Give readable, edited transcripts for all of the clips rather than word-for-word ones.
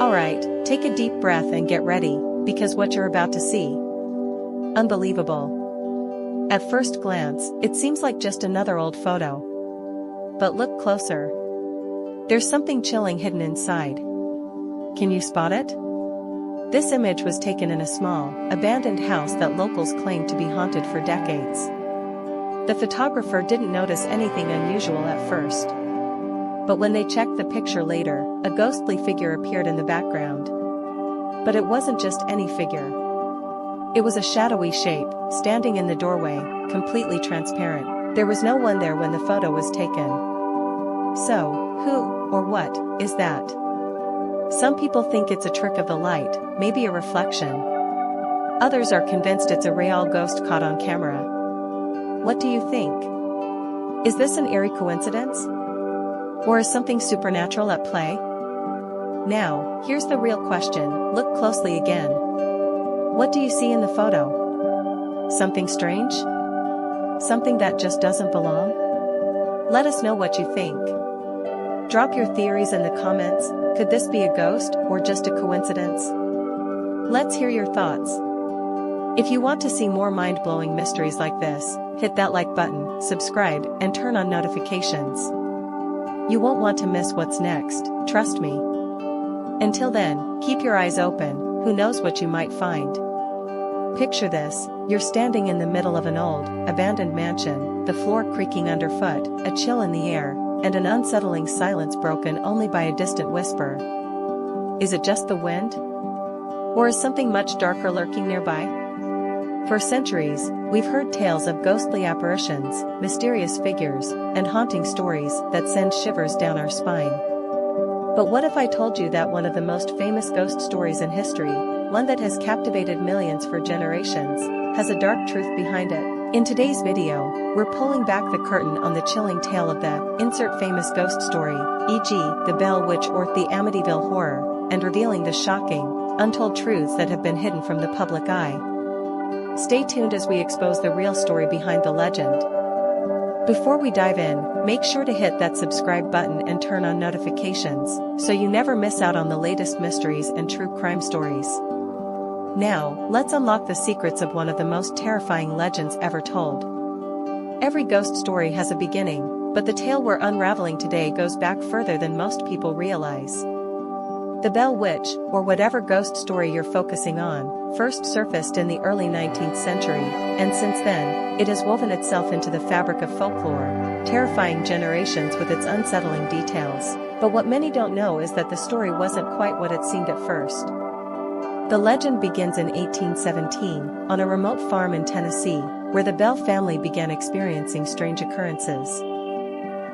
Alright, take a deep breath and get ready, because what you're about to see. Unbelievable. At first glance, it seems like just another old photo. But look closer. There's something chilling hidden inside. Can you spot it? This image was taken in a small, abandoned house that locals claim to be haunted for decades. The photographer didn't notice anything unusual at first. But when they checked the picture later, a ghostly figure appeared in the background. But it wasn't just any figure. It was a shadowy shape, standing in the doorway, completely transparent. There was no one there when the photo was taken. So, who, or what, is that? Some people think it's a trick of the light, maybe a reflection. Others are convinced it's a real ghost caught on camera. What do you think? Is this an eerie coincidence? Or is something supernatural at play? Now, here's the real question, look closely again. What do you see in the photo? Something strange? Something that just doesn't belong? Let us know what you think. Drop your theories in the comments. Could this be a ghost, or just a coincidence? Let's hear your thoughts. If you want to see more mind-blowing mysteries like this, hit that like button, subscribe, and turn on notifications. You won't want to miss what's next, trust me. Until then, keep your eyes open, who knows what you might find. Picture this, you're standing in the middle of an old, abandoned mansion, the floor creaking underfoot, a chill in the air, and an unsettling silence broken only by a distant whisper. Is it just the wind? Or is something much darker lurking nearby? For centuries, we've heard tales of ghostly apparitions, mysterious figures, and haunting stories that send shivers down our spine. But what if I told you that one of the most famous ghost stories in history, one that has captivated millions for generations, has a dark truth behind it? In today's video, we're pulling back the curtain on the chilling tale of the insert famous ghost story, e.g., the Bell Witch or the Amityville Horror, and revealing the shocking, untold truths that have been hidden from the public eye. Stay tuned as we expose the real story behind the legend. Before we dive in, make sure to hit that subscribe button and turn on notifications, so you never miss out on the latest mysteries and true crime stories. Now, let's unlock the secrets of one of the most terrifying legends ever told. Every ghost story has a beginning, but the tale we're unraveling today goes back further than most people realize. The Bell Witch, or whatever ghost story you're focusing on, first surfaced in the early 19th century, and since then, it has woven itself into the fabric of folklore, terrifying generations with its unsettling details. But what many don't know is that the story wasn't quite what it seemed at first. The legend begins in 1817, on a remote farm in Tennessee, where the Bell family began experiencing strange occurrences.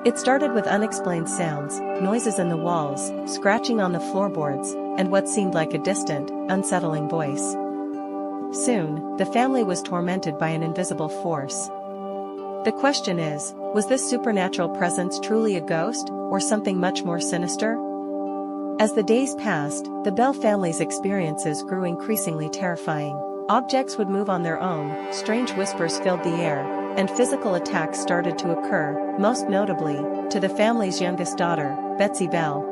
It started with unexplained sounds, noises in the walls, scratching on the floorboards, and what seemed like a distant, unsettling voice. Soon, the family was tormented by an invisible force. The question is, was this supernatural presence truly a ghost, or something much more sinister? As the days passed, the Bell family's experiences grew increasingly terrifying. Objects would move on their own, strange whispers filled the air, and physical attacks started to occur, most notably, to the family's youngest daughter, Betsy Bell.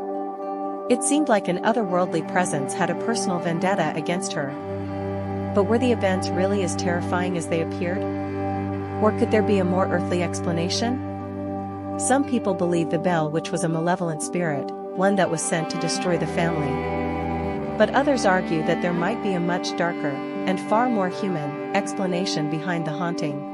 It seemed like an otherworldly presence had a personal vendetta against her. But were the events really as terrifying as they appeared? Or could there be a more earthly explanation? Some people believe the Bell Witch was a malevolent spirit, one that was sent to destroy the family. But others argue that there might be a much darker, and far more human, explanation behind the haunting.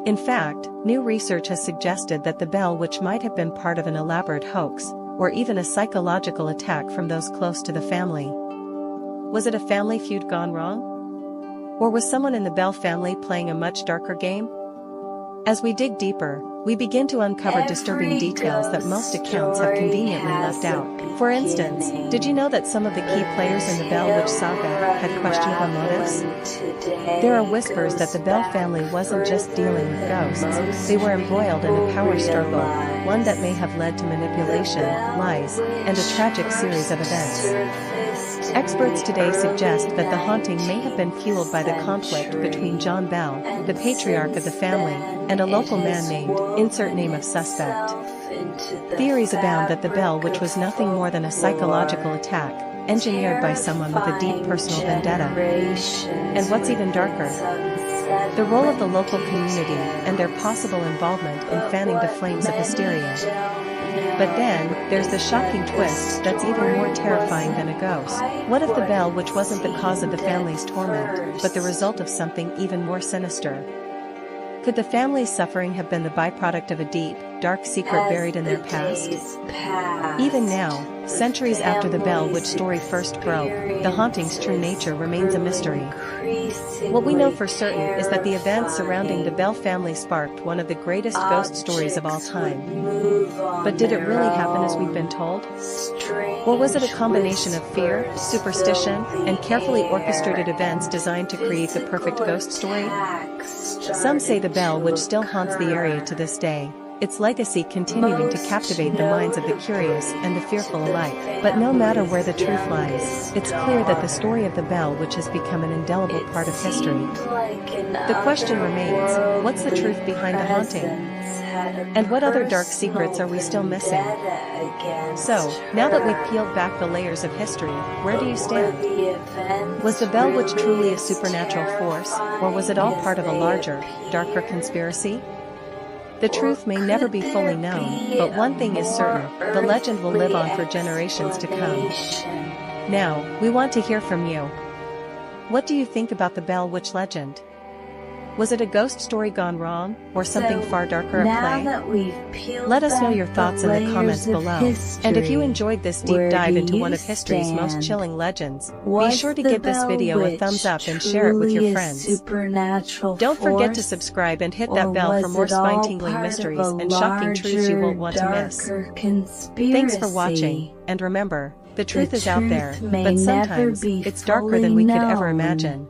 In fact, new research has suggested that the Bell Witch might have been part of an elaborate hoax, or even a psychological attack from those close to the family. Was it a family feud gone wrong? Or was someone in the Bell family playing a much darker game? As we dig deeper, we begin to uncover disturbing details that most accounts have conveniently left out. For instance, did you know that some of the key players in the Bell Witch saga had questionable motives? There are whispers that the Bell family wasn't just dealing with ghosts, they were embroiled in a power struggle, one that may have led to manipulation, lies, and a tragic series of events. Experts today suggest that the haunting may have been fueled by the conflict between John Bell, the patriarch of the family, and a local man named, insert name of suspect. Theories abound that the Bell Witch was nothing more than a psychological attack, engineered by someone with a deep personal vendetta. And what's even darker? The role of the local community and their possible involvement in fanning the flames of hysteria. But then, there's the shocking twist that's even more terrifying than a ghost. What if the bell which wasn't the cause of the family's torment, but the result of something even more sinister? Could the family's suffering have been the byproduct of a deep, dark secret buried in their past? Even now, centuries after the bell which story first broke, the haunting's true nature remains a mystery. What we know for certain is that the events surrounding the Bell family sparked one of the greatest ghost stories of all time. But did it really happen as we've been told? Or was it a combination of fear, superstition, and carefully orchestrated events designed to create the perfect ghost story? Some say the bell which still haunts the area to this day, its legacy continuing to captivate the minds of the curious and the fearful alike. But no matter where the truth lies, it's clear that the story of the bell which has become an indelible part of history. The question remains, what's the truth behind the haunting? And what other dark secrets are we still missing? So, now that we've peeled back the layers of history, where do you stand? Was the bell witch truly a supernatural force, or was it all part of a larger, darker conspiracy? The truth may never be fully known, but one thing is certain, the legend will live on for generations to come. Now, we want to hear from you. What do you think about the Bell Witch legend? Was it a ghost story gone wrong, or something far darker at play? Let us know your thoughts in the comments below. And if you enjoyed this deep dive into one of history's most chilling legends, be sure to give this video a thumbs up and share it with your friends. Don't forget to subscribe and hit that bell for more spine-tingling mysteries and shocking truths you won't want to miss. Thanks for watching, and remember, the truth is out there, but sometimes it's darker than we could ever imagine.